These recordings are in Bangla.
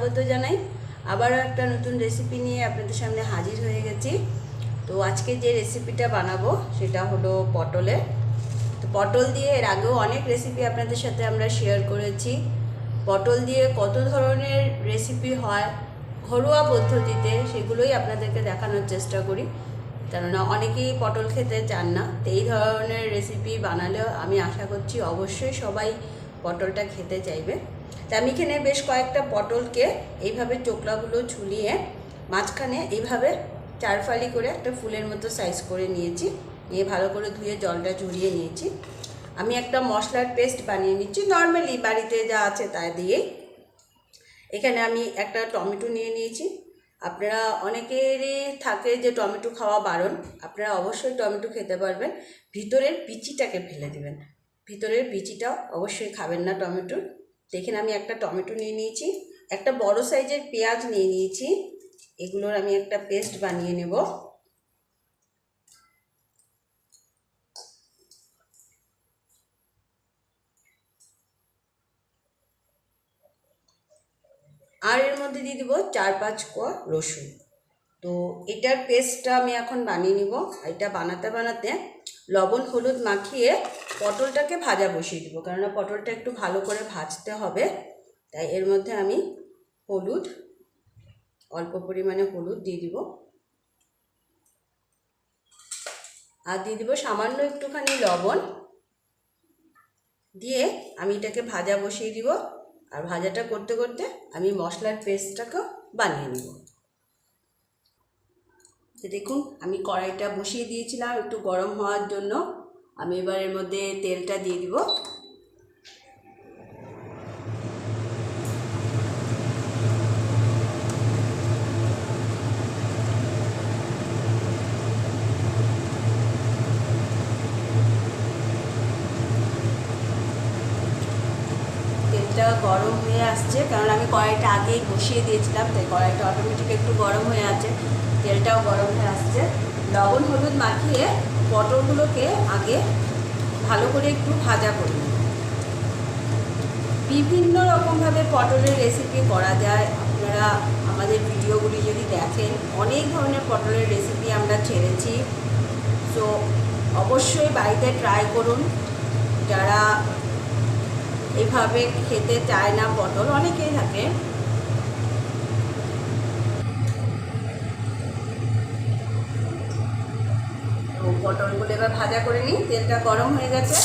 স্বাগত জানাই। আবারও একটা নতুন রেসিপি নিয়ে আপনাদের সামনে হাজির হয়ে গেছি। তো আজকে যে রেসিপিটা বানাবো সেটা হলো পটলের। তো পটল দিয়ে এর আগেও অনেক রেসিপি আপনাদের সাথে আমরা শেয়ার করেছি। পটল দিয়ে কত ধরনের রেসিপি হয় ঘরোয়া পদ্ধতিতে, সেগুলোই আপনাদেরকে দেখানোর চেষ্টা করি, কেননা অনেকেই পটল খেতে চান না। তো এই ধরনের রেসিপি বানালেও আমি আশা করছি অবশ্যই সবাই পটলটা খেতে চাইবে। তা আমি এখানে বেশ কয়েকটা পটলকে এইভাবে চোকলাগুলো ঝুলিয়ে মাঝখানে এইভাবে চারফালি করে একটা ফুলের মতো সাইজ করে নিয়েছি। নিয়ে ভালো করে ধুয়ে জলটা ঝরিয়ে নিয়েছি। আমি একটা মশলার পেস্ট বানিয়ে নিচ্ছি, নর্মালি বাড়িতে যা আছে তা দিয়েই। এখানে আমি একটা টমেটো নিয়ে নিয়েছি। আপনারা অনেকেরই থাকে যে টমেটো খাওয়া বারণ, আপনারা অবশ্যই টমেটো খেতে পারবেন, ভিতরের বিচিটাকে ফেলে দেবেন। ভিতরের বিচিটা অবশ্যই খাবেন না টমেটোর। দেখেন আমি একটা টমেটো নিয়ে নিয়েছি, একটা বড় সাইজের পেঁয়াজ নিয়ে নিয়েছি। এগুলোর আমি একটা পেস্ট বানিয়ে নেব। আর এর মধ্যে দিয়ে দেবো 4-5 কোয়া রসুন। তো এটার পেস্টটা আমি এখন বানিয়ে নিব। এটা বানাতে বানাতে লবণ হলুদ মাখিয়ে পটলটাকে ভাজা বসিয়ে দেবো, কেননা পটলটা একটু ভালো করে ভাজতে হবে। তাই এর মধ্যে আমি হলুদ, অল্প পরিমাণে হলুদ দিয়ে দিব, আর দিয়ে দিব সামান্য একটুখানি লবণ। দিয়ে আমি এটাকে ভাজা বসিয়ে দিব। আর ভাজাটা করতে করতে আমি মশলার পেস্টটাকেও বানিয়ে নেব। দেখুন আমি কড়াইটা বসিয়ে দিয়েছিলাম একটু গরম হওয়ার জন্য। আমি এবার এর মধ্যে তেলটা দিয়ে দিব। তেলটা গরম হয়ে আসছে, কারণ আমি কড়াইটা আগেই বসিয়ে দিয়েছিলাম, তাই কড়াইটা অটোমেটিক একটু গরম হয়ে আছে। তেলটাও গরম হয়ে আসছে। লবণ হলুদ মাখিয়ে পটলগুলোকে আগে ভালো করে একটু ভাজা করে নিই। বিভিন্ন রকমভাবে পটলের রেসিপি করা যায়। আপনারা আমাদের ভিডিওগুলি যদি দেখেন, অনেক ধরনের পটলের রেসিপি আমরা ছেড়েছি। তো অবশ্যই বাড়িতে ট্রাই করুন। যারা এভাবে খেতে চায় না পটল, অনেকেই থাকে। তো পটলগুলো এবার ভাজা করে নিই। তেলটা গরম হয়ে গেছে।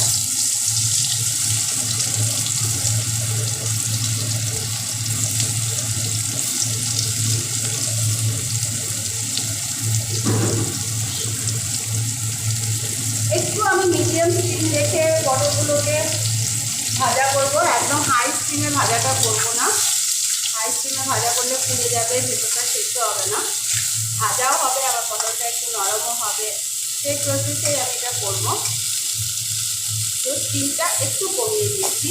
একটু আমি মিডিয়াম স্টিম রেখে পটলগুলোকে ভাজা করব, একদম হাই স্টিমে ভাজাটা করব না। হাই স্টিমে ভাজা করলে পুড়ে যাবে, ভেতরটা সেদ্ধ হবে না। ভাজাও হবে, আবার পটলটা একটু নরমও হবে, সেই প্রসেসেই আমি এটা করব। তো স্টিমটা একটু কমিয়ে দিয়েছি।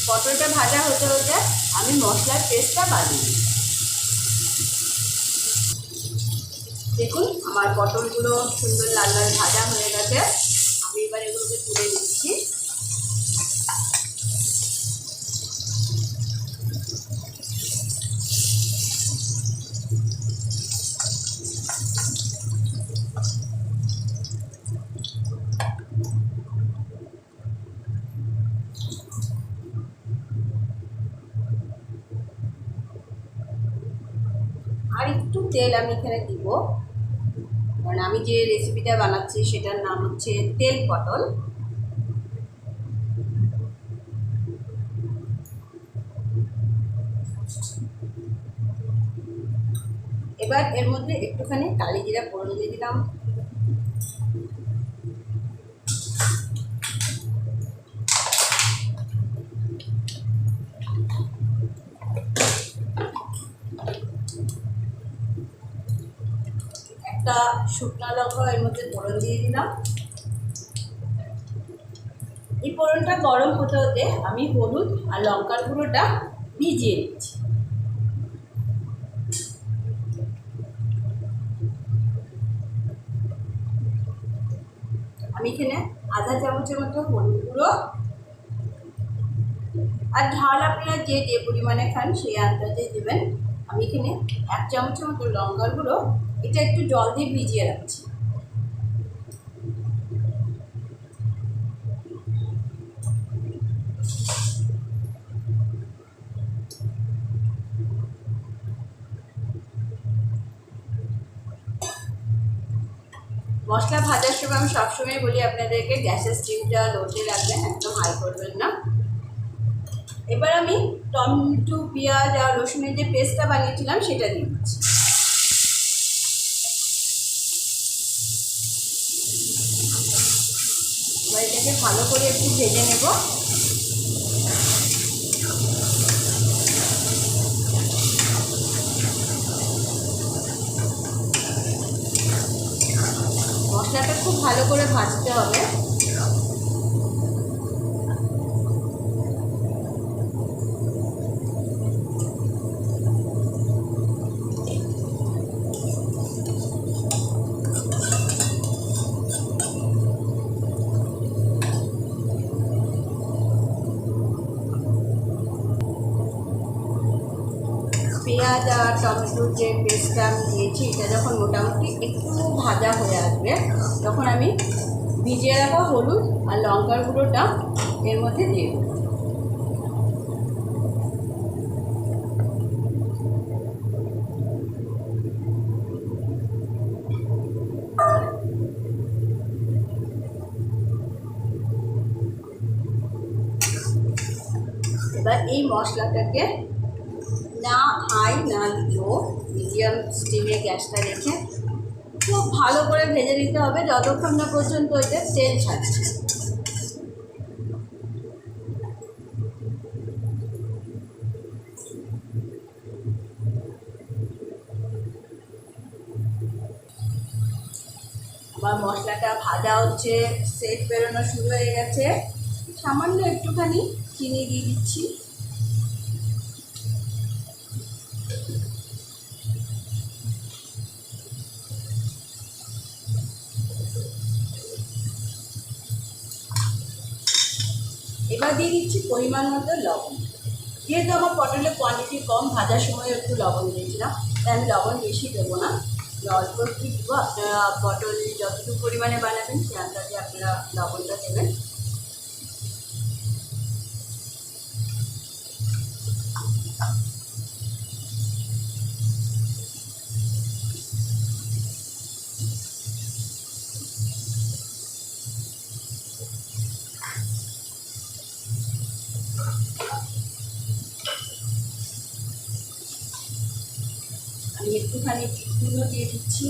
পটলটা ভাজা হতে হতে আমি মশলার পেস্টটা বানিয়ে দিই। দেখুন আমার পটলগুলো সুন্দর লাল লাল ভাজা হয়ে গেছে। আমি এবার এগুলোকে তুলে নিচ্ছি। আর একটু তেল আমি এখানে দিব, কারণ আমি যে রেসিপিটা বানাচ্ছি সেটার নাম হচ্ছে তেল পটল। এবার এর মধ্যে একটুখানি কালি জিরা ফোড়ন দিয়ে দিলাম। একটা শুকনো লঙ্কা এর মধ্যে ফোড়ন দিয়ে দিলাম। এই ফোড়নটা গরম হতে হতে আমি হলুদ আর লঙ্কার গুঁড়োটা ভিজিয়ে নিচ্ছি। আমি এখানে আধা চামচের মতো হলুদ গুঁড়ো আর ঝাল আপনারা যে যে পরিমাণে খান সেই আন্দাজে দেবেন। আমি এখানে 1 চামচের মতো লঙ্কার গুঁড়ো এটা একটু জল দিয়ে ভিজিয়ে রাখছি। মশলা ভাজার সময় আমি সবসময় বলি আপনাদেরকে গ্যাসের স্টিমটা লোতে রাখবেন, একদম হাই করবেন না। এবার আমি টমেটো, পেঁয়াজ আর রসুনের যে পেস্টটা বানিয়েছিলাম সেটা দিয়ে দিচ্ছি। এবার এটাকে ভালো করে একটু ভেজে নেব। মশলাটা খুব ভালো করে ভাজতে হবে। পেঁয়াজ আর টমেটোর যে পেস্টটা আমি দিয়েছি এটা যখন মোটামুটি একটু ভাজা হয়ে আসবে তখন আমি ভিজিয়ে রাখা হলুদ আর লঙ্কার গুঁড়োটা এর মধ্যে দিয়ে দেবো। এবার এই মশলাটাকে না হাই না লো, মিডিয়াম স্টিমে গ্যাসটা রেখে খুব ভালো করে ভেজে নিতে হবে যতক্ষণ না পর্যন্ত ওইটা তেল ছাড়ছে। আমার মশলাটা ভাজা হচ্ছে, সেট বেরোনো শুরু হয়ে গেছে। সামান্য একটুখানি চিনি দিয়ে দিচ্ছি। এবার দিয়ে দিচ্ছি পরিমাণ মতো লবণ। যেহেতু আমার পটলের কোয়ান্টিটি কম, ভাজার সময় একটু লবণ দিয়েছিলাম, তাই আমি লবণ বেশি দেবো না, অল্প একটু দেবো। আপনারা পটল যতটুকু পরিমাণে বানাবেন সে আন্দাজে আপনারা লবণটা দেবেন। আমি একটুখানি বিটগুলো দিয়ে দিচ্ছি।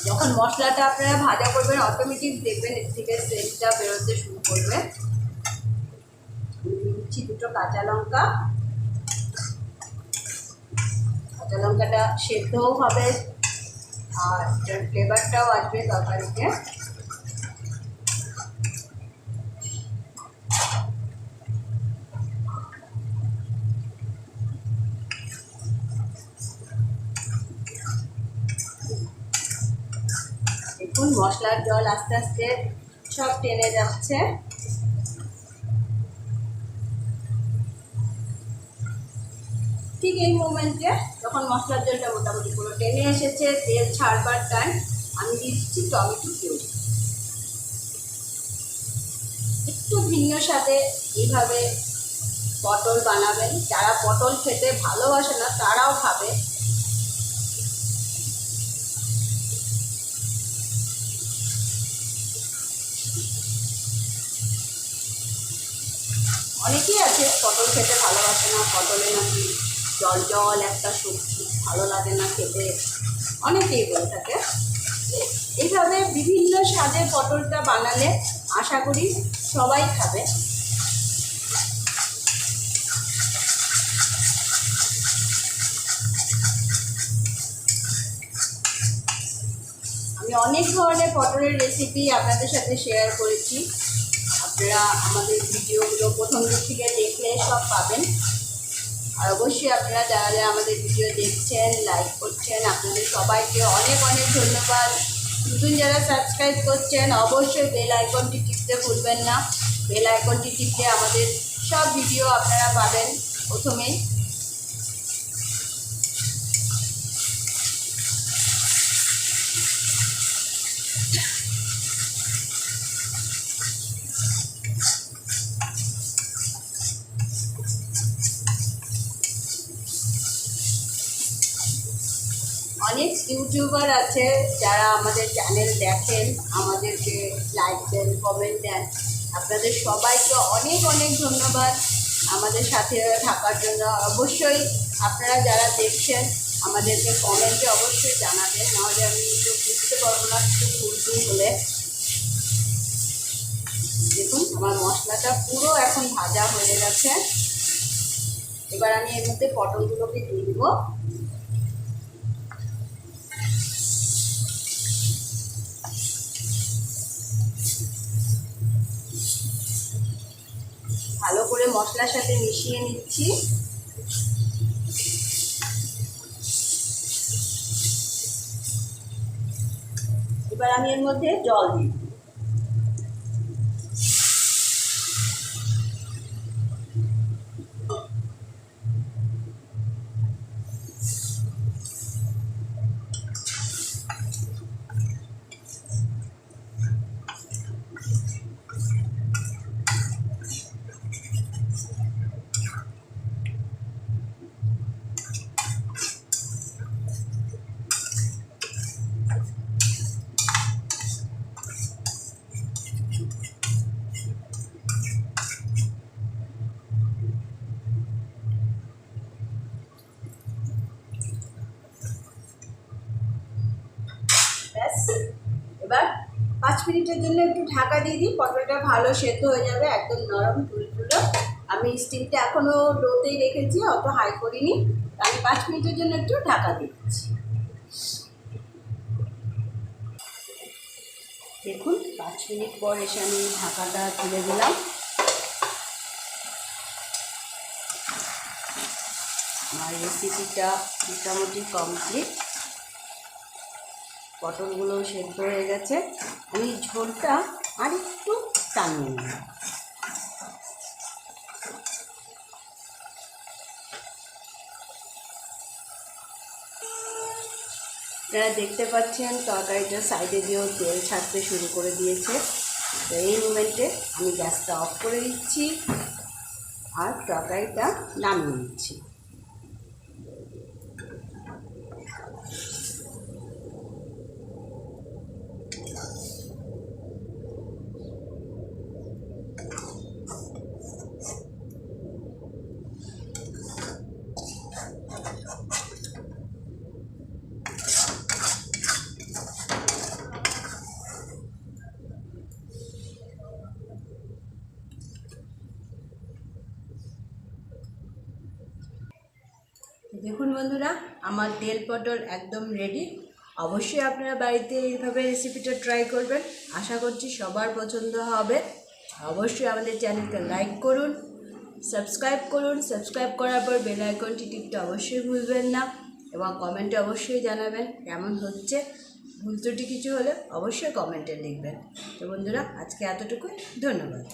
যখন মশলাটা আপনারা ভাজা করবেন অটোমেটিক দেখবেন এর থেকে সেন্টটা বেরোতে শুরু করবে। দিচ্ছি 2টো কাঁচা লঙ্কা। কাঁচা লঙ্কাটা সেদ্ধও হবে আর এটার ফ্লেভারটাও আসবে তরকারিতে। দেখুন মশলার জল আস্তে আস্তে সব টেনে যাচ্ছে। ঠিক এই মোমেন্টে যখন মশলার জলটা মোটামুটি পুরো টেনে এসেছে, তেল ছাড়বার টাইম, আমি দিচ্ছি টমেটো পিউরি। একটু ভিন্ন স্বাদে এইভাবে পটল বানাবেন। যারা পটল খেতে ভালোবাসে না তারাও খাবে। অনেকেই আছে পটল খেতে ভালোবাসে না, পটলে নাকি জল জল একটা সবজি, ভালো লাগে না খেতে, অনেকেই বলে থাকে। এইভাবে বিভিন্ন স্বাদে পটলটা বানালে আশা করি সবাই খাবে। আমি অনেক ধরনের পটলের রেসিপি আপনাদের সাথে শেয়ার করেছি। আপনারা আমাদের ভিডিওগুলো প্রথম দিক থেকে দেখলে সব পাবেন। আর অবশ্যই আপনারা যারা যারা আমাদের ভিডিও দেখছেন, লাইক করছেন, আপনাদের সবাইকে অনেক অনেক ধন্যবাদ। নতুন যারা সাবস্ক্রাইব করছেন অবশ্যই বেল আইকনটি টিপতে ভুলবেন না। বেল আইকনটি টিপলে আমাদের সব ভিডিও আপনারা পাবেন প্রথমেই। অনেক ইউটিউবার আছে যারা আমাদের চ্যানেল দেখেন, আমাদেরকে লাইক দেন, কমেন্ট দেন। আপনাদের সবাইকে অনেক অনেক ধন্যবাদ আমাদের সাথে থাকার জন্য। অবশ্যই আপনারা যারা দেখছেন আমাদেরকে কমেন্টে অবশ্যই জানাবেন, নাহলে আমি একটু বুঝতে পারবো না একটু ভুল হলে। দেখুন আমার মশলাটা পুরো এখন ভাজা হয়ে গেছে। এবার আমি এর মধ্যে পটলগুলোকে দিয়ে দিব। ভালো করে মশলার সাথে মিশিয়ে নিচ্ছি। এবার আমি এর মধ্যে জল দিই। ব্যাস, এবার 5 মিনিটের জন্য একটু ঢাকা দিয়ে দিই। পটলটা ভালো সেদ্ধ হয়ে যাবে, একদম নরম তুলতুলো। আমি স্টিমটা এখনও লোতেই রেখেছি, অত হাই করিনি। আমি 5 মিনিটের জন্য একটু ঢাকা দিয়ে দিচ্ছি। দেখুন 5 মিনিট পর এসে আমি ঢাকাটা তুলে দিলাম। আমার রেসিপিটা মোটামুটি কমপ্লিট। পটলগুলো সেদ্ধ হয়ে গেছে। আমি ঝোলটা আর একটু টানিয়ে নিলাম। আপনারা দেখতে পাচ্ছেন তরকারিটা সাইডে দিয়েও তেল ছাড়তে শুরু করে দিয়েছে। তো এই মোমেন্টে আমি গ্যাসটা অফ করে দিচ্ছি আর তরকারিটা নামিয়ে নিচ্ছি। দেখুন বন্ধুরা, আমার তেল পটল একদম রেডি। অবশ্যই আপনারা বাড়িতে এইভাবে রেসিপিটা ট্রাই করবেন। আশা করছি সবার পছন্দ হবে। অবশ্যই আমাদের চ্যানেলকে লাইক করুন, সাবস্ক্রাইব করুন। সাবস্ক্রাইব করার পর বেল আইকনটি টিপতে অবশ্যই ভুলবেন না, এবং কমেন্টে অবশ্যই জানাবেন কেমন হচ্ছে। ভুল ত্রুটি কিছু হলে অবশ্যই কমেন্টে লিখবেন। তো বন্ধুরা, আজকে এতটুকুই। ধন্যবাদ।